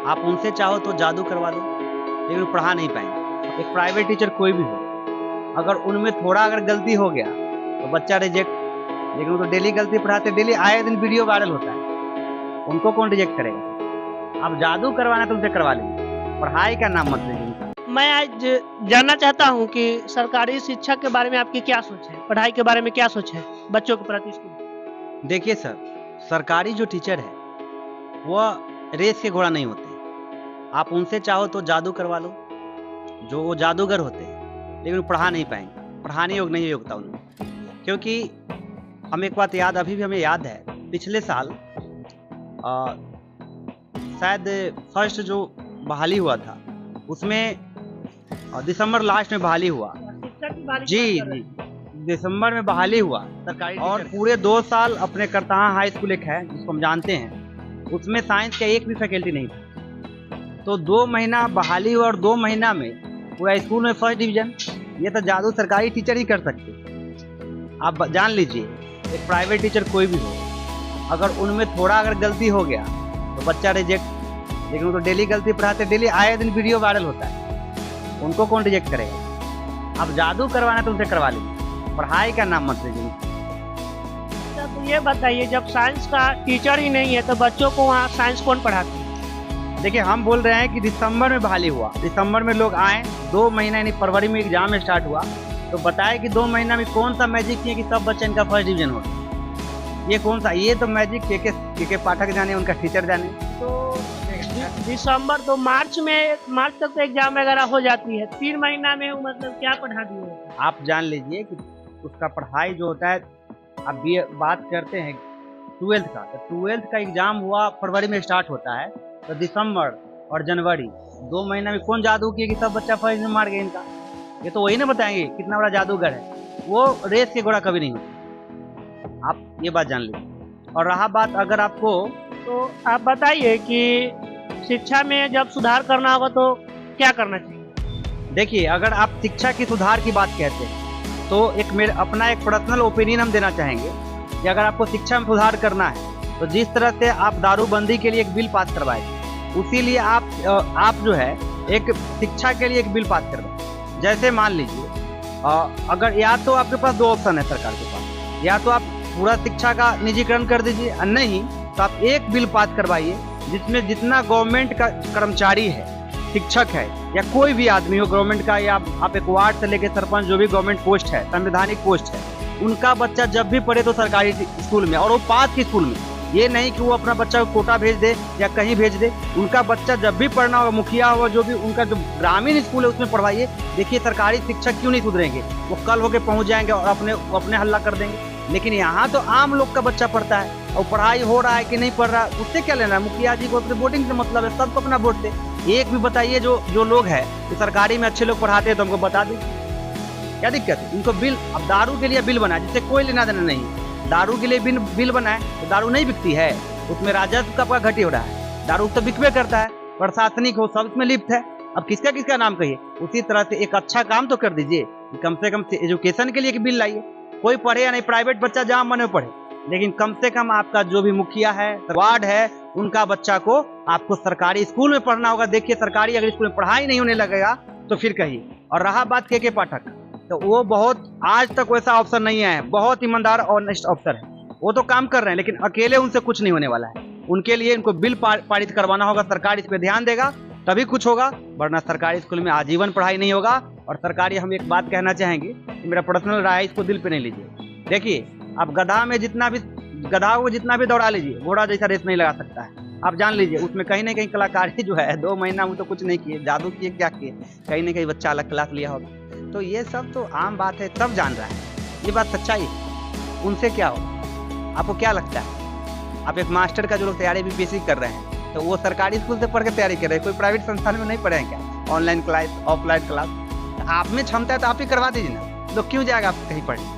आप उनसे चाहो तो जादू करवा लो, लेकिन वो पढ़ा नहीं पाएंगे। एक प्राइवेट टीचर कोई भी हो, अगर उनमें थोड़ा अगर गलती हो गया तो बच्चा रिजेक्ट, लेकिन वो तो डेली गलती पढ़ाते, डेली आए दिन वीडियो वायरल होता है, उनको कौन रिजेक्ट करेगा। आप जादू करवाना तो उनसे करवा लीजिए, पढ़ाई का नाम मत लीजिए। मैं आज जानना चाहता हूं कि सरकारी शिक्षा के बारे में आपकी क्या सोच है, पढ़ाई के बारे में क्या सोच है बच्चों के प्रति स्कूल। देखिए सर, सरकारी जो टीचर है वह रेस के घोड़ा नहीं होते। आप उनसे चाहो तो जादू करवा लो, जो वो जादूगर होते हैं, लेकिन वो पढ़ा नहीं पाएंगे, पढ़ाने योग नहीं योग्यता उनमें। क्योंकि हम एक बात याद, अभी भी हमें याद है, पिछले साल शायद फर्स्ट जो बहाली हुआ था उसमें दिसंबर लास्ट में बहाली हुआ। शिक्षा की बारे में जी बात कर रहे जी, हैं। दिसंबर में बहाली हुआ सरकारी, और पूरे 2 साल अपने करताहा हाई स्कूल एक है जिसको हम जानते हैं, उसमें साइंस का एक भी फैकल्टी नहीं था। तो 2 महीना बहाली हुआ और 2 महीना में पूरा स्कूल में फर्स्ट डिवीजन। ये तो जादू सरकारी टीचर ही कर सकते। आप जान लीजिए, एक प्राइवेट टीचर कोई भी हो, अगर उनमें थोड़ा अगर गलती हो गया तो बच्चा रिजेक्ट, लेकिन वो तो डेली गलती पढ़ाते, डेली आए दिन वीडियो वायरल होता है, उनको कौन रिजेक्ट करेगा। आप जादू करवाना तो उनसे करवा लीजिए, पढ़ाई का नाम मत लीजिए। तो ये बताइए, जब साइंस का टीचर ही नहीं है तो बच्चों को वहाँ साइंस कौन पढ़ाते हैं। देखिए, हम बोल रहे हैं कि दिसंबर में बहाली हुआ, दिसंबर में लोग आए, 2 महीना यानी फरवरी में एग्जाम स्टार्ट हुआ, तो बताए कि 2 महीना में कौन सा मैजिक किया कि सब बच्चे इनका फर्स्ट डिवीजन हो। ये कौन सा, ये तो मैजिक के पाठक जाने, उनका टीचर जाने। तो दिसंबर तो मार्च तक तो एग्जाम वगैरह हो जाती है, 3 महीना में मतलब क्या पढ़ा दिए। आप जान लीजिए कि उसका पढ़ाई जो होता है, अब ये बात करते हैं 12th का, तो 12th का एग्जाम हुआ फरवरी में स्टार्ट होता है, तो दिसंबर और जनवरी 2 महीना में कौन जादू किया कि सब बच्चा फर्स्ट में मार गए इनका। ये तो वही ना बताएंगे कितना बड़ा जादूगर है। वो रेस के घोड़ा कभी नहीं होता, आप ये बात जान लीजिए। और रहा बात अगर आपको, तो आप बताइए कि शिक्षा में जब सुधार करना होगा तो क्या करना चाहिए। देखिए, अगर आप शिक्षा की सुधार की बात कहते हैं तो एक अपना एक पर्सनल ओपिनियन हम देना चाहेंगे कि अगर आपको शिक्षा में सुधार करना है तो जिस तरह से आप दारूबंदी के लिए एक बिल पास करवाए, उसी लिए आप जो है एक शिक्षा के लिए एक बिल पास करवाए। जैसे मान लीजिए, अगर या तो आपके पास 2 ऑप्शन है सरकार के पास, या तो आप पूरा शिक्षा का निजीकरण कर दीजिए, और नहीं तो आप एक बिल पास करवाइए जिसमें जितना गवर्नमेंट का कर्मचारी है, शिक्षक है या कोई भी आदमी हो गवर्नमेंट का, या आप एक वार्ड से लेकर सरपंच, जो भी गवर्नमेंट पोस्ट है, संवैधानिक पोस्ट है, उनका बच्चा जब भी पढ़े तो सरकारी स्कूल में, और वो पास के स्कूल में। ये नहीं कि वो अपना बच्चा को कोटा भेज दे या कहीं भेज दे, उनका बच्चा जब भी पढ़ना होगा, मुखिया होगा, जो भी उनका जो ग्रामीण स्कूल है उसमें पढ़वाइए। देखिए, सरकारी शिक्षक क्यों नहीं सुधरेंगे, वो कल होके पहुंच जाएंगे और अपने हल्ला कर देंगे। लेकिन यहाँ तो आम लोग का बच्चा पढ़ता है, और पढ़ाई हो रहा है कि नहीं पढ़ रहा है उससे क्या लेना है। मुखिया जी को अपने वोटिंग से मतलब है, सबको अपना वोट दे। एक भी बताइए जो लोग हैं तो सरकारी में अच्छे लोग पढ़ाते हैं तो हमको बता दीजिए, क्या दिक्कत है। इनको बिल, अब दारू के लिए बिल बनाए जिससे कोई लेना देना नहीं, दारू के लिए बिल बनाए तो दारू नहीं बिकती है, उसमें राजस्व का घटी हो रहा है, दारू तो बिकवे करता है, प्रशासनिक हो सब इसमें लिप्त है। अब किसका किसका नाम कहिए। उसी तरह से एक अच्छा काम तो कर दीजिए, कम से कम एजुकेशन के लिए एक बिल लाइए। कोई पढ़े या नहीं, प्राइवेट बच्चा जहाँ मन पढ़े, लेकिन कम से कम आपका जो भी मुखिया है, वार्ड है, उनका बच्चा को आपको सरकारी स्कूल में पढ़ना होगा। देखिए, सरकारी अगर स्कूल में पढ़ाई नहीं होने लगेगा तो फिर कहिए। और रहा बात के पाठक, तो वो बहुत आज तक वैसा अफसर नहीं आया है, बहुत ईमानदार और ऑनेस्ट अफसर है, वो तो काम कर रहे हैं, लेकिन अकेले उनसे कुछ नहीं होने वाला है। उनके लिए इनको बिल पारित करवाना होगा, सरकार इस पे ध्यान देगा तभी कुछ होगा, वरना सरकारी स्कूल में आजीवन पढ़ाई नहीं होगा। और सरकारी, हम एक बात कहना चाहेंगे कि मेरा पर्सनल राय है, इसको दिल पे नहीं लीजिए। देखिए, आप गधा को जितना भी दौड़ा लीजिए, घोड़ा जैसा रेस नहीं लगा सकता है। आप जान लीजिए, उसमें कहीं ना कहीं कलाकारी जो है, 2 महीना में तो कुछ नहीं किए, जादू किए, क्या किए, कहीं ना कहीं बच्चा अलग क्लास लिया होगा। तो ये सब तो आम बात है, सब जान रहा है, ये बात सच्चाई है। उनसे क्या हो, आपको क्या लगता है। आप एक मास्टर का जो लोग तैयारी बीपीएससी कर रहे हैं, तो वो सरकारी स्कूल से पढ़ के तैयारी कर रहे हैं, कोई प्राइवेट संस्थान में नहीं पढ़े हैं क्या। ऑनलाइन क्लास, ऑफलाइन क्लास, आप में क्षमता है तो आप ही करवा दीजिए ना, तो क्यों जाएगा आप कहीं पढ़ने।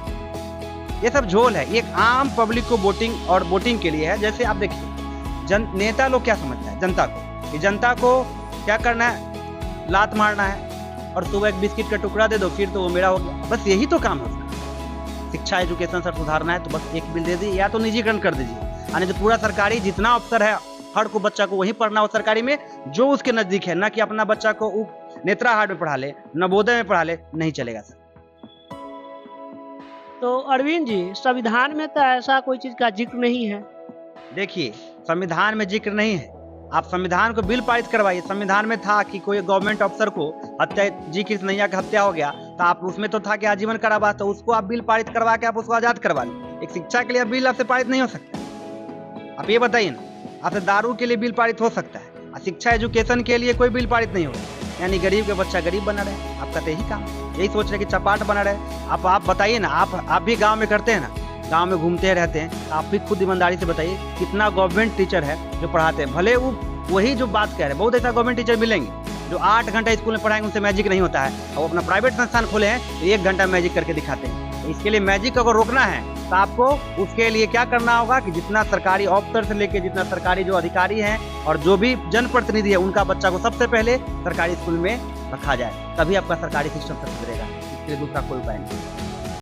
ये सब झोल है, एक आम पब्लिक को वोटिंग के लिए है। जैसे आप देखिए, नेता लोग क्या समझता है जनता को, कि जनता को क्या करना है, लात मारना है और सुबह एक बिस्किट का टुकड़ा दे दो, फिर तो वो मेरा हो गया, बस यही तो काम है उसका। शिक्षा एजुकेशन सर सुधारना है तो बस एक बिल दे दीजिए, या तो निजीकरण कर दीजिए, यानी जो पूरा सरकारी जितना अफसर है हर को बच्चा को वहीं पढ़ना हो सरकारी में जो उसके नजदीक है, ना कि अपना बच्चा को नेत्राहाट में पढ़ा ले, नवोदय में पढ़ा ले, नहीं चलेगा सर। तो अरविंद जी, संविधान में तो ऐसा कोई चीज का जिक्र नहीं है। देखिए, संविधान में जिक्र नहीं है, आप संविधान को बिल पारित करवाइए। संविधान में था कि कोई गवर्नमेंट अफसर को हत्या, जी कृष्णैया का हत्या हो गया तो आप उसमें तो था कि आजीवन कारावास, तो उसको आप बिल पारित करवा के आप उसको आजाद करवा लें। एक शिक्षा के लिए बिल आपसे पारित नहीं हो सकता। आप ये बताइए ना, आपसे दारू के लिए बिल पारित हो सकता है, शिक्षा एजुकेशन के लिए कोई बिल पारित नहीं होगा। यानी गरीब का बच्चा गरीब बना रहे, आपका तो यही काम, यही सोच रहे कि चपाट बना रहे। आप बताइए ना, आप भी गाँव में करते हैं ना, गांव में घूमते रहते हैं, आप भी खुद ईमानदारी से बताइए कितना गवर्नमेंट टीचर है जो पढ़ाते हैं। भले वो वही जो बात कह रहे हैं, बहुत ऐसा गवर्नमेंट टीचर मिलेंगे जो 8 घंटा स्कूल में पढ़ाएंगे, उनसे मैजिक नहीं होता है, और वो अपना प्राइवेट संस्थान खोले हैं तो 1 घंटा मैजिक करके दिखाते हैं। तो इसके लिए मैजिक अगर रोकना है तो आपको उसके लिए क्या करना होगा कि जितना सरकारी ऑफिसर से लेके जितना सरकारी जो अधिकारी हैं और जो भी जनप्रतिनिधि है, उनका बच्चा को सबसे पहले सरकारी स्कूल में रखा जाए, तभी आपका सरकारी सिस्टम सुधरेगा। इसके लिए दूसरा कोई उपाय नहीं।